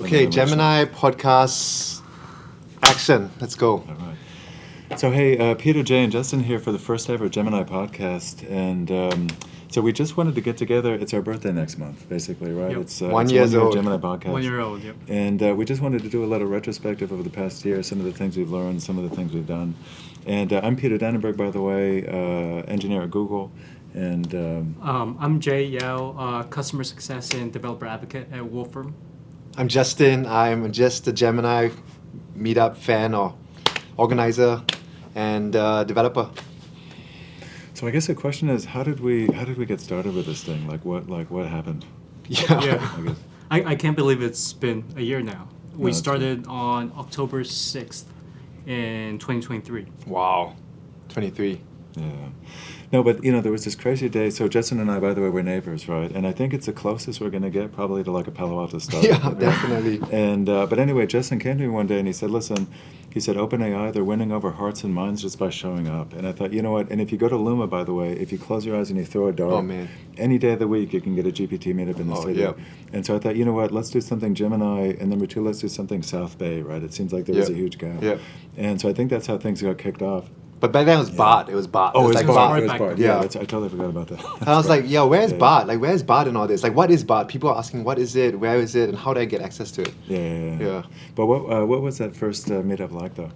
Okay, Gemini podcast action. Let's go. All right. So hey, Peter, Jay, and Justin here for the first ever Gemini podcast, and so we just wanted to get together. It's our birthday next month, basically, right? Yep. It's 1 year old. Gemini podcast. 1 year old, yep. And we just wanted to do a little retrospective over the past year, some of the things we've learned, some of the things we've done. And I'm Peter Dannenberg, by the way, engineer at Google. And I'm Jay Yao, customer success and developer advocate at Wolfram. I'm Justin. I'm just a Gemini Meetup fan or organizer and developer. so I guess the question is, how did we get started with this thing? What happened? Yeah. I guess. I can't believe it's been a year now. We that's started on October 6th in 2023. Wow. 23. Yeah. No, but there was this crazy day. So Justin and I, by the way, we're neighbors, right? And I think it's the closest we're going to get probably to like a Palo Alto startup. Yeah, definitely. And but anyway, Justin came to me one day and he said, "Listen," he said, "OpenAI, they're winning over hearts and minds just by showing up." And I thought, you know what? And if you go to Luma, by the way, if you close your eyes and you throw a dart, Oh, man. any day of the week you can get a GPT meetup in the city. yep. And so I thought, you know what? Let's do something Gemini, and number two, let's do something South Bay, right? It seems like there was a Yep. huge gap. Yep. And so I think that's how things got kicked off. But back then it was Bart. It was Bart. Oh, it was it's like Bart. Bart. It was Right Bart. back Yeah, then. I totally forgot about that. And I was like, yo, where's Yeah. Bart? Like, where's Bart in all this? Like, what is Bart? People are asking, what is it? Where is it? And how do I get access to it? Yeah. Yeah. But what was that first meetup like, though?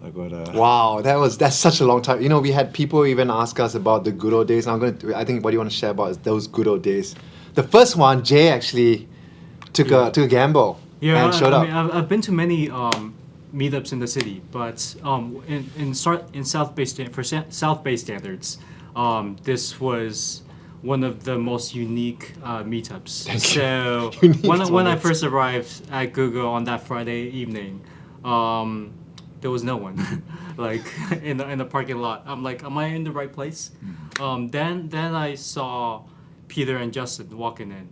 Like what? Wow, that's such a long time. We had people even ask us about the good old days. And I think what you want to share about is those good old days. The first one, Jay actually took a gamble and showed up. I mean, I've been to many meetups in the city, but in South Bay for South Bay standards, this was one of the most unique meetups. So Unique when I moments. first arrived at Google on that Friday evening, there was no one, like in the parking lot. I'm like, am I in the right place? Then I saw Peter and Justin walking in.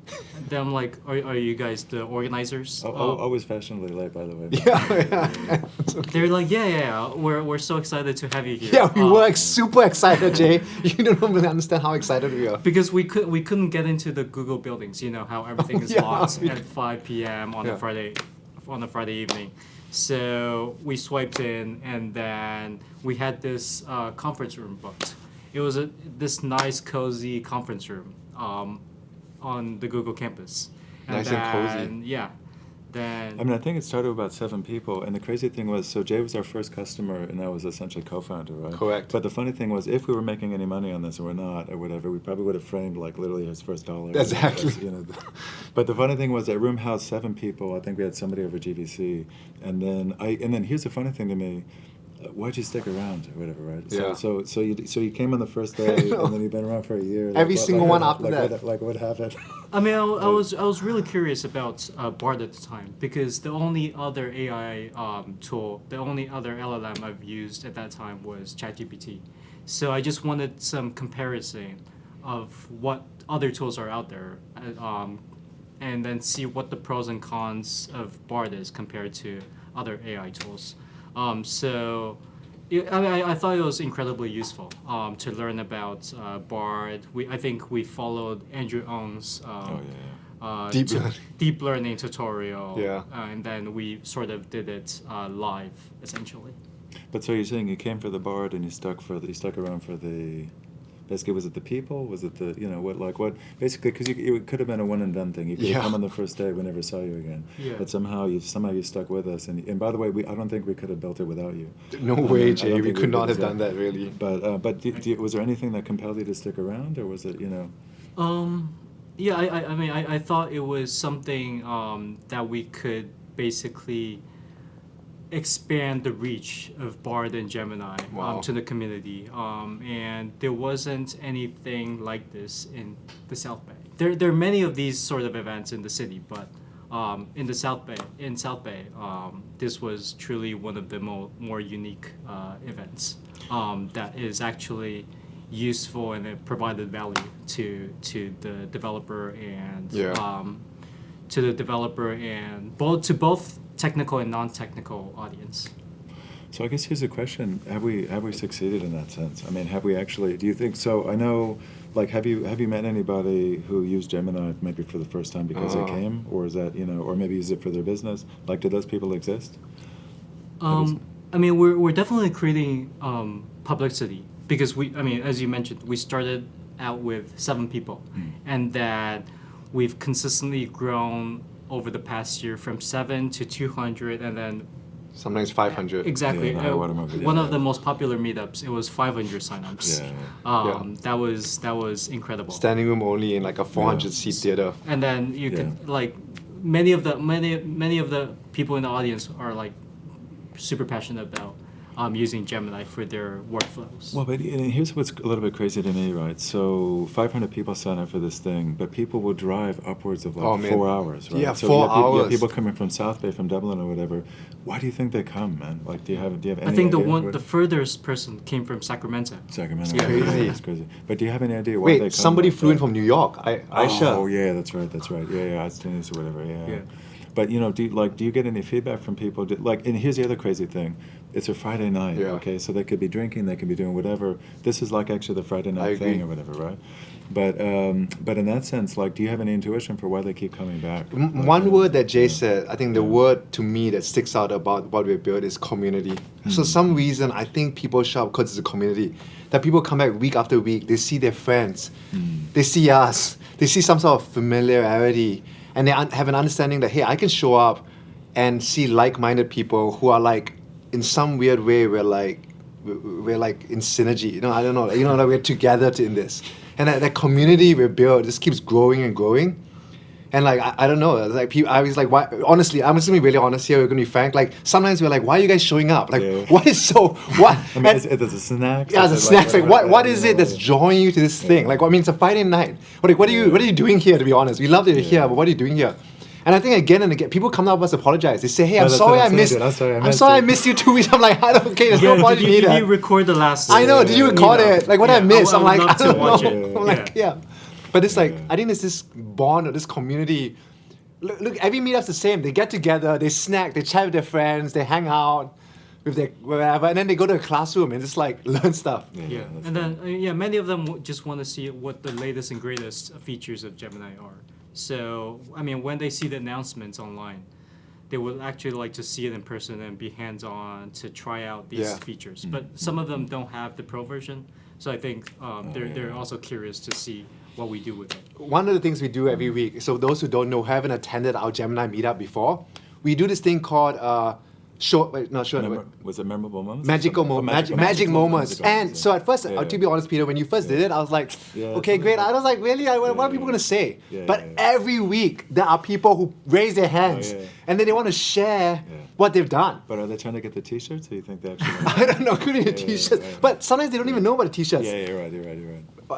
Then I'm like, are you guys the organizers? Always fashionably late, by the way. Yeah. It's okay. They're like, yeah. We're so excited to have you here. Yeah, we were super excited, Jay. You don't really understand how excited we are. because we couldn't get into the Google buildings. You know how everything is Yeah. locked at 5 p.m. on Yeah. a Friday evening. So we swiped in, and then we had this conference room booked. It was this nice, cozy conference room on the Google campus. Nice and cozy. then, yeah. Then I mean, I think it started with about 7 people, and the crazy thing was, so Jay was our first customer, and I was essentially co-founder, right? Correct. But the funny thing was, if we were making any money on this or we're not, or whatever, we probably would have framed like literally his first dollar. Exactly. But the funny thing was, that room housed 7 people. I think we had somebody over GVC, and then here's the funny thing to me. Why'd you stick around or whatever, right? Yeah. So you came on the first day, and then you've been around for a year. Every single one after that. What happened? I mean, I was really curious about Bard at the time, because the only other AI tool, the only other LLM I've used at that time was ChatGPT. So I just wanted some comparison of what other tools are out there, and then see what the pros and cons of Bard is compared to other AI tools. I thought it was incredibly useful to learn about Bard. I think we followed Andrew Ng's Deep learning. deep learning tutorial, Yeah. And then we sort of did it live, essentially. But so you're saying you came for the Bard and you stuck around for the. Basically, was it the people? Was it the what? Basically, because it could have been a one and done thing. You could have come on the first day, we never saw you again. Yeah. But somehow you stuck with us. And by the way, I don't think we could have built it without you. No I way, mean, I Jay. don't We think could not could have done that, really. But was there anything that compelled you to stick around, or was it Yeah, I mean, I thought it was something that we could basically expand the reach of Bard and Gemini Wow. to the community. And there wasn't anything like this in the South Bay. There are many of these sort of events in the city, but in the South Bay, this was truly one of the more unique events that is actually useful, and it provided value to the developer and to both technical and non-technical audience. So I guess here's a question: Have we succeeded in that sense? I mean, have we actually? Do you think so? I know like, have you met anybody who used Gemini maybe for the first time because they came, or is that, or maybe use it for their business? Like, do those people exist? I mean, we're definitely creating publicity because as you mentioned, we started out with 7 people, and that we've consistently grown over the past year from 7 to 200, and then sometimes 500. Exactly. Yeah, one of the most popular meetups, it was 500 signups. That was incredible. Standing room only in like a 400 seat theater. And then you can like many of the people in the audience are like super passionate about using Gemini for their workflows. Well, but here's what's a little bit crazy to me, right? So 500 people sign up for this thing, but people will drive upwards of like 4 hours, right? Yeah, so 4 hours. You have people coming from South Bay, from Dublin or whatever. Why do you think they come, man? Like, do you have any I think idea? the furthest person came from Sacramento. Sacramento. It's crazy. It's crazy. But do you have any idea why they come? Wait, somebody flew in from New York. Aisha. Oh, yeah, that's right. Yeah, Austin or whatever, yeah. But, do you get any feedback from people? And here's the other crazy thing. It's a Friday night, okay? So they could be drinking, they could be doing whatever. This is like actually the Friday night thing or whatever, right? But in that sense, like, do you have any intuition for why they keep coming back? One word that Jay said, I think the word to me that sticks out about what we built is community. So some reason, I think people show up because it's a community. That people come back week after week, they see their friends, they see us, they see some sort of familiarity, and they have an understanding that, hey, I can show up and see like-minded people who are like, in some weird way, we're like in synergy. I don't know. Like we're together in this, and that community we built just keeps growing and growing. And like I don't know. Like I was like, why? Honestly, I'm just gonna be really honest here. We're gonna be frank. Like sometimes we're like, why are you guys showing up? Like what is so what? I mean, there's a snack. Yeah, there's a snack. Like what is it that's drawing you to this thing? Like it's a Friday night. Like what are you doing here? To be honest, we love that you're here, but what are you doing here? And I think again and again, people come up to us apologize. They say, "Hey, I'm sorry I missed you 2 weeks." I'm like, I don't care. There's no point in me. Did you record the last? I know. Did you record it? Like what I missed? I'm like, I don't know. I'm like, yeah. But it's like I think there's this bond or this community. Look, every meetup's the same. They get together, they snack, they chat with their friends, they hang out with their whatever, and then they go to a classroom and just like learn stuff. Yeah. And then many of them just want to see what the latest and greatest features of Gemini are. So, I mean, when they see the announcements online, they would actually like to see it in person and be hands-on to try out these features. But some of them don't have the pro version, so I think they're also curious to see what we do with it. One of the things we do every week, so those who don't know, haven't attended our Gemini Meetup before, we do this thing called Was it memorable moments? Magic moments. And so at first, to be honest, Peter, when you first did it, I was like, okay, great. I was like, really? What are people going to say? But every week, there are people who raise their hands and then they want to share what they've done. But are they trying to get the t-shirts, or do you think they actually I don't know, could be the t-shirts. But sometimes they don't even know about the t-shirts. Yeah, you're right.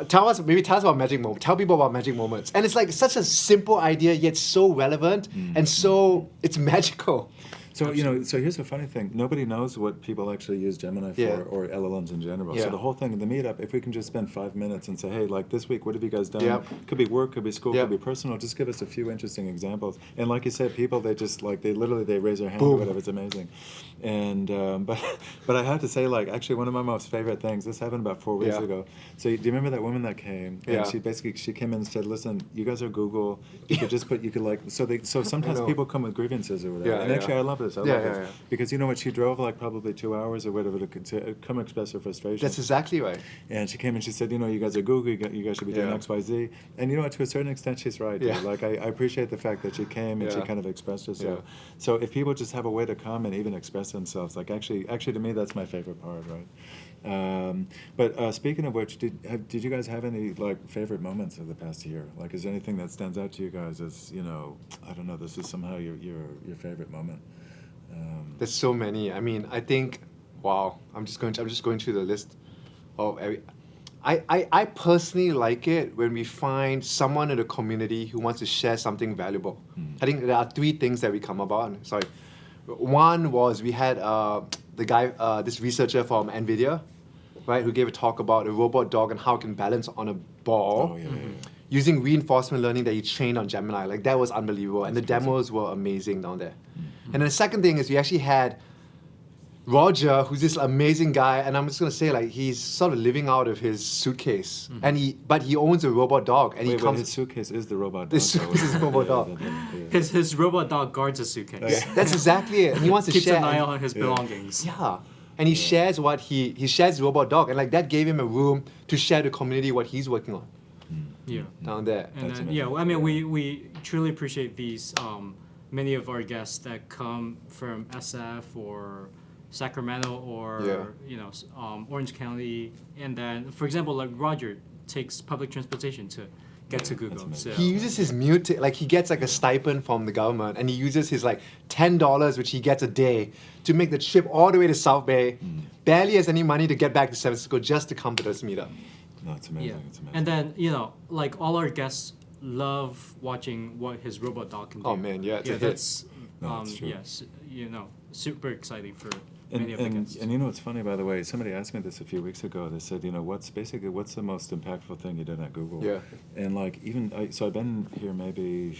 Tell us about magic moments. Tell people about magic moments. And it's like such a simple idea, yet so relevant and so it's magical. So so here's the funny thing: nobody knows what people actually use Gemini for, or LLMs in general. So the whole thing in the meetup, if we can just spend 5 minutes and say, hey, like this week, what have you guys done? Could be work, could be school, could be personal. Just give us a few interesting examples. And like you said, people they raise their hand or whatever. It's amazing. And but I have to say, like actually one of my most favorite things. This happened about 4 weeks ago. So do you remember that woman that came? And she came in and said, listen, you guys are Google. You could just put so sometimes people come with grievances or whatever. And actually I love this. I love this. Because you know what, she drove like probably 2 hours or whatever to come express her frustration. That's exactly right. And she came and she said, you guys are Google, you guys should be doing X, Y, Z. And you know what, to a certain extent, she's right. Like I appreciate the fact that she came and she kind of expressed herself. So if people just have a way to come and even express themselves, like actually to me, that's my favorite part, right? But speaking of which, did you guys have any like favorite moments of the past year? Like, is there anything that stands out to you guys as I don't know, this is somehow your favorite moment? There's so many. I mean, I think, wow. I'm just going through the list. I personally like it when we find someone in the community who wants to share something valuable. I think there are 3 things that we come about. Sorry. One was we had the guy, this researcher from NVIDIA, right, who gave a talk about a robot dog and how it can balance on a ball. Using reinforcement learning that he trained on Gemini. Like, that was unbelievable. And the demos were amazing down there. And then the second thing is we actually had Roger, who's this amazing guy, and I'm just gonna say like he's sort of living out of his suitcase, and he owns a robot dog, and his suitcase is the robot dog. His suitcase is the robot dog. His robot dog guards a suitcase. That's exactly it. And he wants to Keeps share an eye on his belongings. Yeah. And he shares he shares the robot dog, and like that gave him a room to share the community what he's working on. Yeah. Down there. And then, I mean, we truly appreciate these many of our guests that come from SF or Sacramento or Orange County, and then for example, like Roger takes public transportation to get to Google. So he uses his he gets like a stipend from the government, and he uses his like $10 which he gets a day to make the trip all the way to South Bay. Barely has any money to get back to San Francisco just to come to this meetup. No, it's amazing. Yeah. It's amazing. And then like all our guests love watching what his robot dog can do. Oh man, yeah, that's true. yes, super exciting for And, many of the guests. and it's funny, by the way, somebody asked me this a few weeks ago. They said, what's the most impactful thing you did at Google? Yeah. And like so I've been here maybe,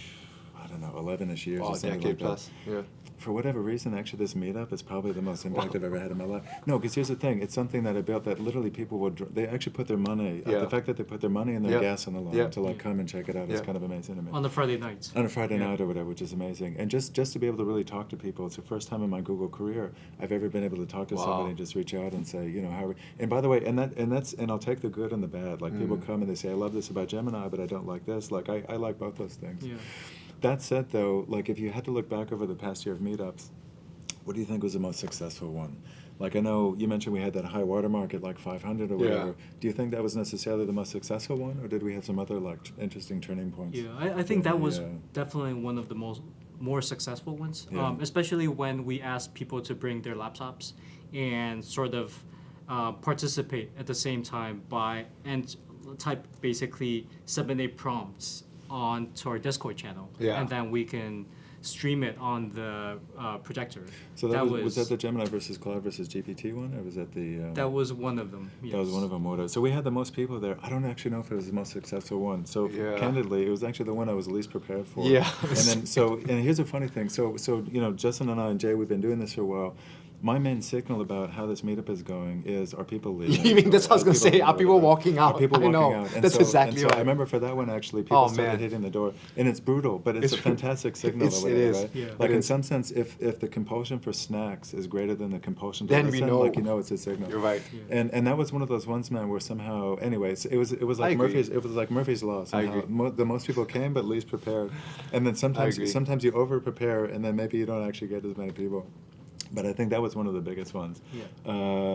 I don't know, 11-ish years or something like plus. that. Yeah. For whatever reason, actually, this meetup is probably the most impact I've ever had in my life. No, because here's the thing. It's something that I built that literally people would, they actually put their money, the fact that they put their money and their gas on the line to like come and check it out is kind of amazing to me. On the Friday nights. On a Friday night or whatever, which is amazing. And just to be able to really talk to people, it's the first time in my Google career I've ever been able to talk to somebody and just reach out and say, how are we, and by the way, and I'll take the good and the bad. Like people come and they say, I love this about Gemini, but I don't like this. Like I like both those things. Yeah. That said, though, like if you had to look back over the past year of meetups, what do you think was the most successful one? Like I know you mentioned we had that high watermark at like 500 or whatever. Yeah. Do you think that was necessarily the most successful one, or did we have some other like interesting turning points? Yeah, I think that was definitely one of the more successful ones, especially when we asked people to bring their laptops and sort of participate at the same time and type basically 7-8 prompts onto our Discord channel, and then we can stream it on the projector. So was that the Gemini versus Cloud versus GPT one, or was that the? That was one of them. Yes. That was one of them. So we had the most people there. I don't actually know if it was the most successful one. So candidly, it was actually the one I was least prepared for. Yeah. And then and here's a funny thing. So Justin and I and Jay, we've been doing this for a while. My main signal about how this meetup is going is, are people leaving? That's what I was going to say. Are people walking out? Are people walking out? And that's exactly right. I remember for that one, actually, people started hitting the door. And it's brutal, but it's a fantastic signal. It is. Right? Yeah. Like in some sense, if the compulsion for snacks is greater than the compulsion to then listen, it's a signal. You're right. Yeah. And that was one of those ones, man, where somehow, anyways, it was like Murphy's law. Somehow. The most people came, but least prepared. And then sometimes you over prepare, and then maybe you don't actually get as many people. But I think that was one of the biggest ones. Yeah.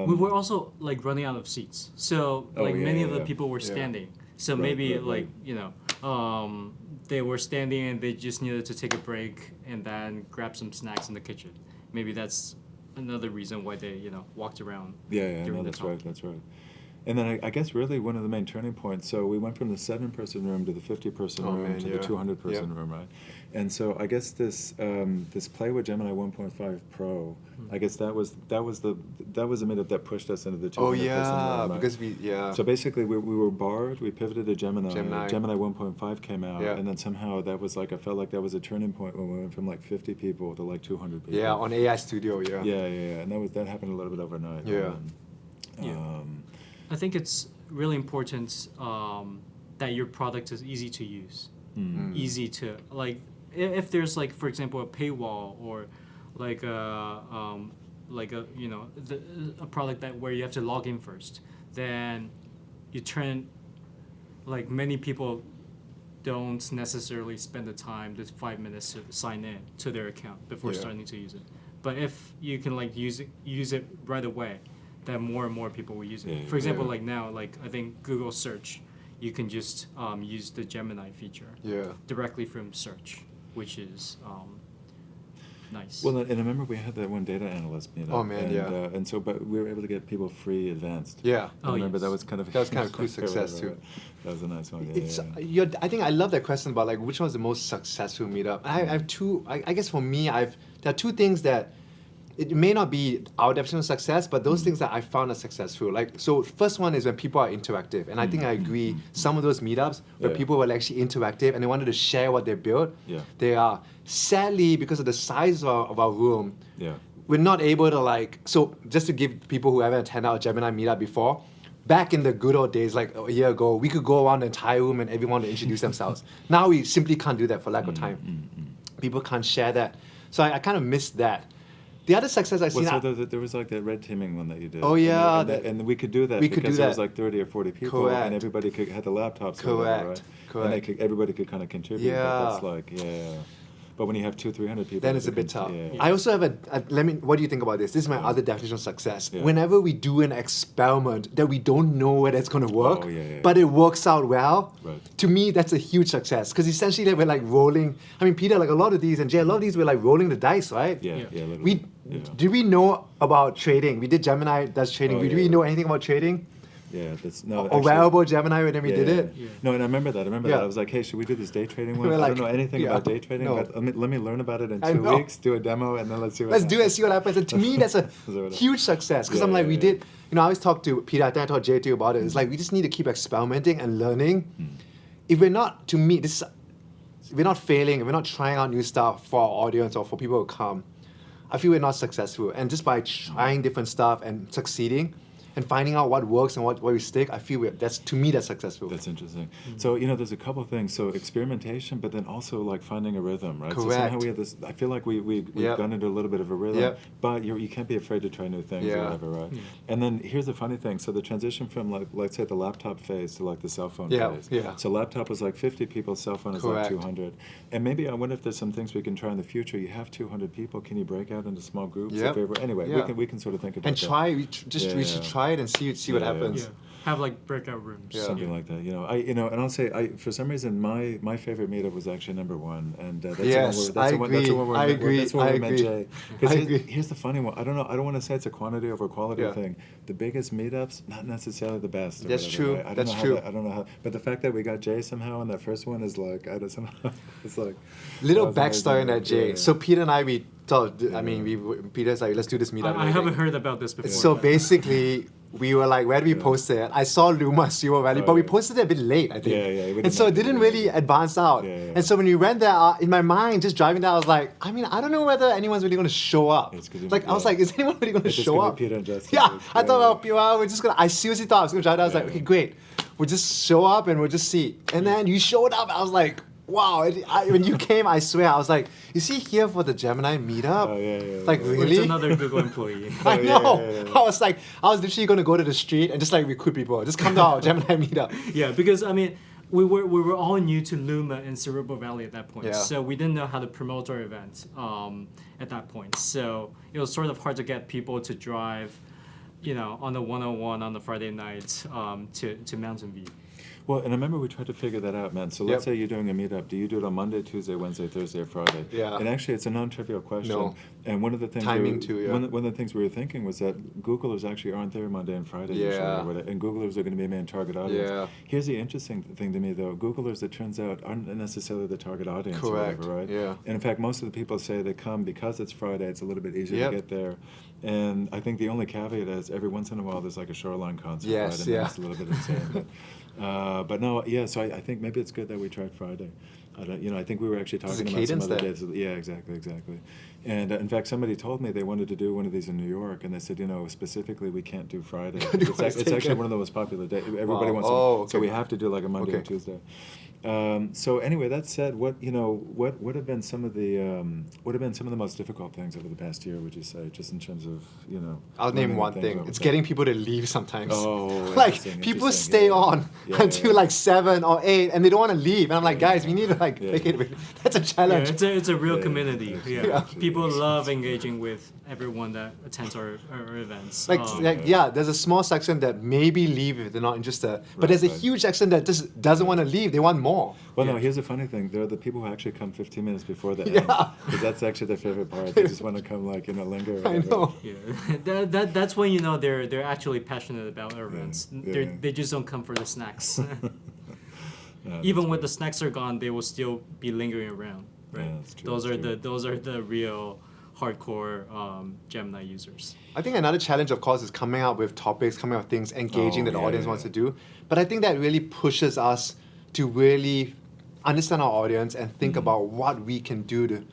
We were also like running out of seats, so many of the people were standing. So maybe they were standing and they just needed to take a break and then grab some snacks in the kitchen. Maybe that's another reason why they walked around. That's right. And then I guess really one of the main turning points, so we went from the 7-person room to the 50-person room to the 200-person room, right? And so I guess this play with Gemini 1.5 Pro, I guess that was the meetup that pushed us into the 200-person room, right? Because So basically we were barred, we pivoted to Gemini 1.5 came out, and then somehow that was like, I felt like that was a turning point when we went from like 50 people to like 200 people. Yeah, on AI Studio, and that happened a little bit overnight. I think it's really important that your product is easy to use, easy to like. If there's like, for example, a paywall or like a product that where you have to log in first, then you turn like many people don't necessarily spend the time, the 5 minutes to sign in to their account before starting to use it. But if you can like use it right away, that more and more people will use it. For example, like now, like I think Google search, you can just use the Gemini feature directly from search, which is nice. Well, and I remember we had that one data analyst meetup. Oh man, and so, but we were able to get people free advanced. Yeah. I remember that was kind of a cool success too. That was a nice one. I think I love that question about like which one's the most successful meetup. I have two. I guess for me, there are two things that. It may not be our definition of success, but those things that I found are successful. Like, so first one is when people are interactive. And I think I agree, some of those meetups where people were actually interactive and they wanted to share what they built, they are, sadly, because of the size of our room, we're not able to like, so just to give people who haven't attended our Gemini meetup before, back in the good old days, like a year ago, we could go around the entire room and everyone to introduce themselves. Now we simply can't do that for lack of time. People can't share that. So I kind of missed that. The other success I've seen... Well, so there was like that red teaming one that you did. Oh, yeah. And we could do that because there was like 30 or 40 people. Correct. And everybody had the laptops. Correct. Or whatever, right? Correct. And everybody could kind of contribute. Yeah. But that's like, yeah. But when you have 200-300 people... Then it's a bit tough. Yeah. I also have what do you think about this? This is my other definition of success. Yeah. Whenever we do an experiment that we don't know whether it's going to work, yeah. but it works out well, Right. to me, that's a huge success. Because essentially, we're like rolling... I mean, Peter, like a lot of these, and Jay, a lot of these, we're like rolling the dice, right? Yeah. Literally. Did we know about trading? We did Gemini does trading. Did we know anything about trading? Yeah, that's wearable Gemini when we did it. Yeah. No, and I remember that. I was like, hey, should we do this day trading one? We're I like, don't know anything about day trading, no. but let me learn about it in I 2 know. weeks, do a demo, and then let's see what Let's happens. do it, see what happens. And to me, that's a huge success. Because I'm like, we did, I always talk to Peter, I think I talked to Jay too about it. It's like, we just need to keep experimenting and learning. If we're not, to me, if we're not failing, if we're not trying out new stuff for our audience or for people who come, I feel we're not successful. And just by trying different stuff and succeeding, and finding out what works and what we stick, I feel that's successful. That's interesting. So there's a couple of things. So experimentation, but then also like finding a rhythm, right? Correct. So somehow we have this. I feel like we've gone into a little bit of a rhythm, but you can't be afraid to try new things or whatever, right? And then here's the funny thing. So the transition from like let's say the laptop phase to like the cell phone phase. So laptop was like 50 people, cell phone is like 200. And maybe I wonder if there's some things we can try in the future. You have 200 people. Can you break out into small groups? Anyway, we can sort of think about and that. try. We should try it and see what happens. Yeah. Have like breakout rooms. Something like that, and I'll say, for some reason, my favorite meetup was actually number one, and that's I the one agree. That's where we met Jay. Because agree. here's the funny one. I don't want to say it's a quantity over quality thing. The biggest meetups, not necessarily the best. That's true. Right? That's true. I don't know how, but the fact that we got Jay somehow in that first one is like, it's like little backstory on that, Jay. So Peter and I, we thought. I mean, Peter's like, let's do this meetup. I haven't heard about this before. So basically, we were like, where do we post it? I saw Luma Silver Valley, but we posted it a bit late, I think. And so it didn't really advance out. And so when we went there, in my mind, just driving there, I was like, I don't know whether anyone's really going to show up. I was like, is anyone really going to show up? Peter and Justin. Yeah, I thought, we're just going to, I seriously thought I was going to drive there. I was like, okay, great. We'll just show up and we'll just see. And then you showed up, I was like, wow, when you came, I swear, I was like, is he here for the Gemini meetup? Like, really? It's another Google employee. I know. I was literally going to go to the street and just like recruit people. Just come to our Gemini meetup. Yeah, because we were all new to Luma and Cerebral Valley at that point. Yeah. So we didn't know how to promote our event at that point. So it was sort of hard to get people to drive, on the 101 on the Friday night to Mountain View. Well, and I remember we tried to figure that out, man. So let's say you're doing a meetup. Do you do it on Monday, Tuesday, Wednesday, Thursday, or Friday? Yeah. And actually, it's a non-trivial question. No. And one of the things timing too. Yeah. One of the things we were thinking was that Googlers actually aren't there Monday and Friday usually, and Googlers are going to be a main target audience. Yeah. Here's the interesting thing to me, though. Googlers, it turns out, aren't necessarily the target audience. Correct. Or whatever, right? Yeah. And in fact, most of the people say they come because it's Friday. It's a little bit easier to get there. And I think the only caveat is every once in a while there's like a Shoreline concert. Yes. Right? And that's a little bit insane. But no, so I think maybe it's good that we tried Friday. I think we were actually talking about some other days. Yeah, exactly. And in fact, somebody told me they wanted to do one of these in New York, and they said, specifically we can't do Friday. It's actually one of the most popular days. Everybody wants to, so we have to do like a Monday or Tuesday. So anyway, that said, what have been some of the most difficult things over the past year? Would you say, just in terms of I'll name one thing. It's getting people to leave sometimes. Oh, people stay on until like 7 or 8, and they don't want to leave. And I'm like, guys, we need to make it. That's a challenge. Yeah, it's a real community. Yeah. People love engaging with everyone that attends our events. There's a small section that maybe leave if they're not interested, but there's a huge section that just doesn't want to leave. They want more. Well, no, here's the funny thing. There are the people who actually come 15 minutes before the end. Because that's actually their favorite part. They just want to come, linger. I know. Yeah. That's when they're actually passionate about our events. They just don't come for the snacks. Even when the snacks are gone, they will still be lingering around. Right. Yeah, that's true, Those are the real hardcore Gemini users. I think another challenge, of course, is coming up with topics, coming up with things engaging that the audience wants to do. But I think that really pushes us to really understand our audience and think about what we can do to,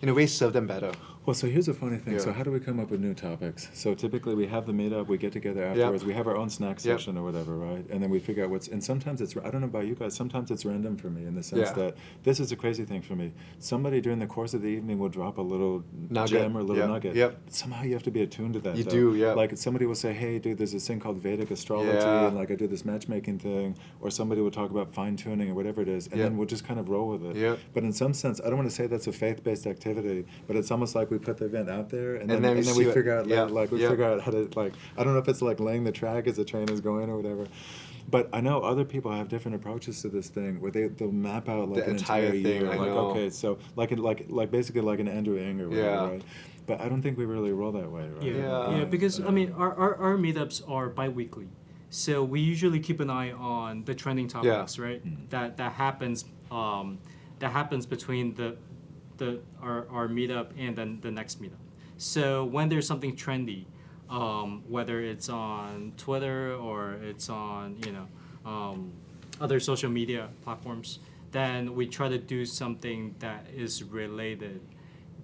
in a way, serve them better. Well, so here's a funny thing. Yeah. So how do we come up with new topics? So typically we have the meetup, we get together afterwards, Yep. we have our own snack session or whatever, right? And then we figure out and sometimes it's, I don't know about you guys, sometimes it's random for me in the sense that this is a crazy thing for me. Somebody during the course of the evening will drop a little gem or a little nugget. But somehow you have to be attuned to that. You do, yeah. Like somebody will say, hey, dude, there's this thing called Vedic astrology, and like I do this matchmaking thing, or somebody will talk about fine tuning or whatever it is, and then we'll just kind of roll with it. But in some sense, I don't want to say that's a faith-based activity, but it's almost like we put the event out there, and then we figure out figure out how to, like, I don't know if it's like laying the track as the train is going or whatever. But I know other people have different approaches to this thing where they'll map out like the an entire thing, year. Like, okay, so like basically like an Andrew Ng or whatever, right? But I don't think we really roll that way, right? Yeah, because I mean our meetups are bi-weekly. So we usually keep an eye on the trending topics, right? That happens between our meetup and then the next meetup. So when there's something trendy, whether it's on Twitter or it's on other social media platforms, then we try to do something that is related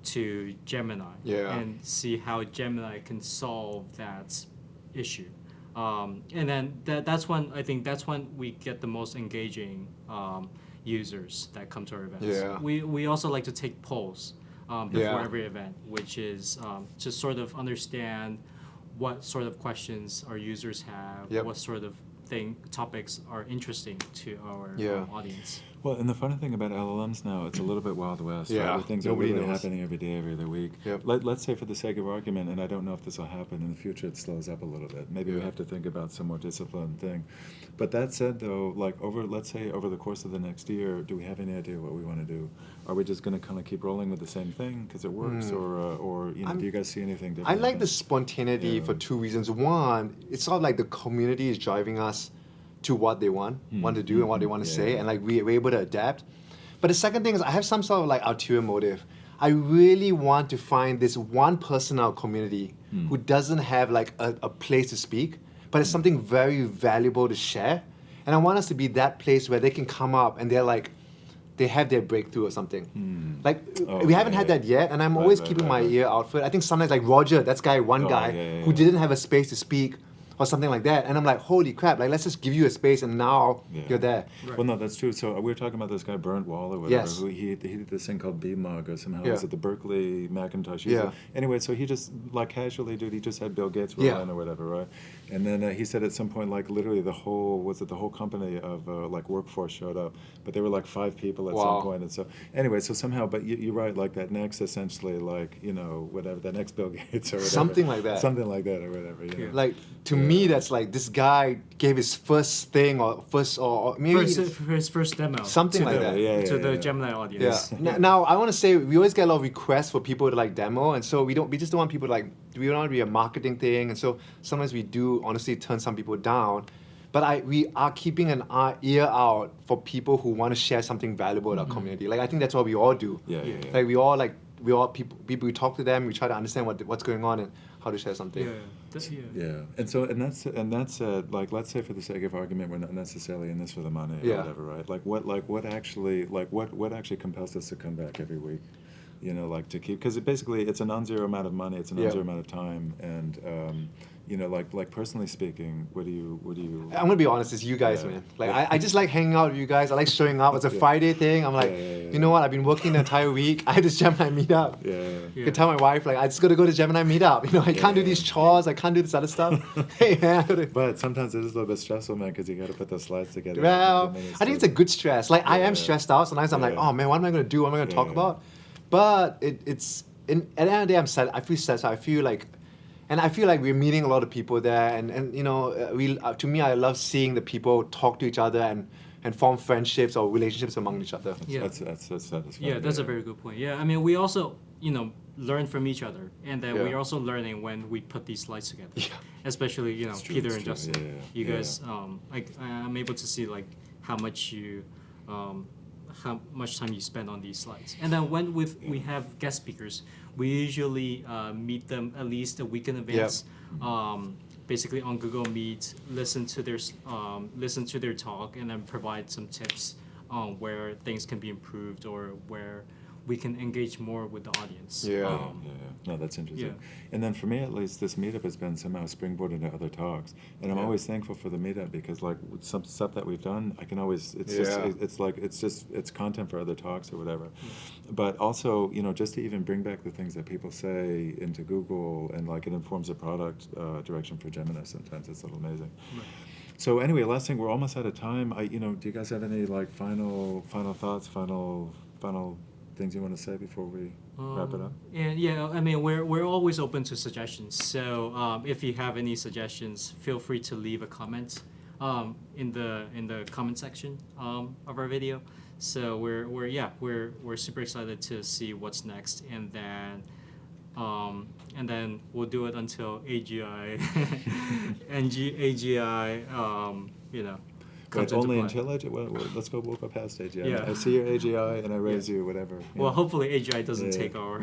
to Gemini and see how Gemini can solve that issue. And then that's when we get the most engaging users that come to our events. We also like to take polls before every event, which is to sort of understand what sort of questions our users have, what sort of topics are interesting to our audience. Well, and the funny thing about LLMs now, it's a little bit Wild West. Right? The things are really happening every day, every other week. Let's say for the sake of argument, and I don't know if this will happen in the future, it slows up a little bit. Maybe we have to think about some more disciplined thing. But that said, though, like let's say over the course of the next year, do we have any idea what we want to do? Are we just going to kind of keep rolling with the same thing because it works, or do you guys see anything different? I like the spontaneity for two reasons. One, it's sort of like the community is driving us to what they want to do and what they want to say, and like we're able to adapt. But the second thing is I have some sort of like ulterior motive. I really want to find this one person in our community who doesn't have like a place to speak, but it's something very valuable to share. And I want us to be that place where they can come up and they're like, they have their breakthrough or something. Like we haven't had that yet, and I'm always keeping my ear out for it. I think sometimes like Roger, that's one guy who didn't have a space to speak, or something like that, and I'm like, holy crap! Like, let's just give you a space, and now you're there. Right. Well, no, that's true. So we were talking about this guy Bernd Wall or whatever. Who he did this thing called BMUG or somehow. Was it the Berkeley Macintosh user? Anyway, so he just like casually, dude, he just had Bill Gates roll in or whatever, right? And then he said at some point, like literally the whole company of like workforce showed up, but there were like 5 people at some point, and so anyway, so somehow, but you're right, like that next essentially, like whatever, the next Bill Gates or whatever, something like that or whatever. Like to me, that's like this guy gave his first thing or maybe his first demo, something like that, to the Gemini audience. Now I want to say we always get a lot of requests for people to like demo, and so we just don't want people to like. We don't want to be a marketing thing, and so sometimes we do honestly turn some people down. But we are keeping an ear out for people who want to share something valuable in our community. Like I think that's what we all do. Like we all people we talk to them. We try to understand what's going on and how to share something. And that's like, let's say for the sake of argument, we're not necessarily in this for the money or whatever, right? Like what actually compels us to come back every week? Like to keep, because basically it's a non-zero amount of money, it's a non-zero amount of time, and like personally speaking, what do you? I'm gonna be honest, it's you guys, man. Like I just like hanging out with you guys. I like showing up. It's a Friday thing. I'm like, you know what? I've been working the entire week. I had this Gemini Meetup. I can tell my wife like I just gotta go to Gemini Meetup. I can't do these chores. I can't do this other stuff. Hey man. But sometimes it is a little bit stressful, man, because you gotta put those slides together. Well, I think it's a good stress. Like I am stressed out. Sometimes I'm like, oh man, what am I gonna do? What am I gonna talk about? But it's at the end of the day, I'm sad. I feel sad. I feel like we're meeting a lot of people there, and to me, I love seeing the people talk to each other and form friendships or relationships among each other. That's satisfying. Yeah, that's a very good point. Yeah, I mean, we also learn from each other, and then we're also learning when we put these slides together. Especially Peter and Justin. You guys, I'm able to see like how much time you spend on these slides. And then when we have guest speakers, we usually meet them at least a week in advance. Basically on Google Meet, listen to their talk, and then provide some tips on where things can be improved or we can engage more with the audience. No, that's interesting. Yeah. And then for me, at least, this meetup has been somehow springboarded into other talks, and I'm always thankful for the meetup because, like, with some stuff that we've done, I can always it's content for other talks or whatever. But also, you know, just to even bring back the things that people say into Google, and like it informs the product direction for Gemini. Sometimes it's a little amazing. Right. So anyway, last thing, we're almost out of time. Do you guys have any like final thoughts, final things you want to say before we wrap it up? And yeah, I mean, we're always open to suggestions. So if you have any suggestions, feel free to leave a comment in the comment section of our video. So we're super excited to see what's next, and then we'll do it until AGI comes But only into play. until AGI. Well, let's go. We'll go past AGI. Yeah. I see your AGI and I raise you, whatever. Well, hopefully AGI doesn't take our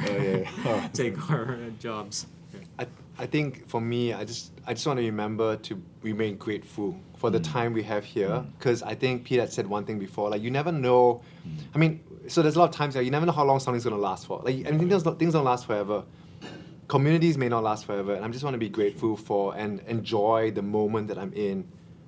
take our jobs. I think for me, I just want to remember to remain grateful for the time we have here, because I think Pete had said one thing before, like you never know. I mean, so there's a lot of times that you never know how long something's going to last for. Like, I mean, things don't last forever. Communities may not last forever, and I just want to be grateful for and enjoy the moment that I'm in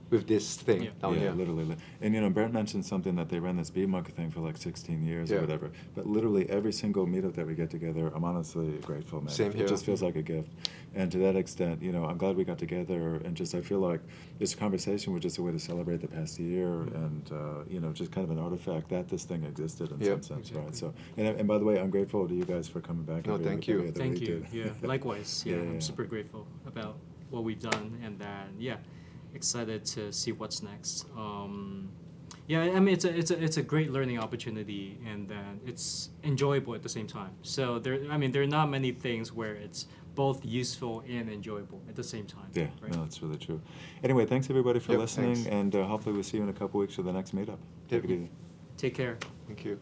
with this thing down here. Literally. And Brent mentioned something that they ran this Bee-Monk thing for like 16 years or whatever. But literally every single meetup that we get together, I'm honestly grateful, man. Same here. It just feels like a gift. And to that extent, I'm glad we got together, and just I feel like this conversation was just a way to celebrate the past year, and just kind of an artifact that this thing existed in some sense, right? So, and by the way, I'm grateful to you guys for coming back. No, thank you. Thank you. Yeah, likewise. Yeah, I'm super grateful about what we've done, and then excited to see what's next. I mean, it's a great learning opportunity, and then it's enjoyable at the same time. So there are not many things where it's both useful and enjoyable at the same time. Yeah, right? No, that's really true. Anyway, thanks everybody for listening, thanks. and hopefully we'll see you in a couple weeks for the next meetup. Take it easy. Take care. Thank you.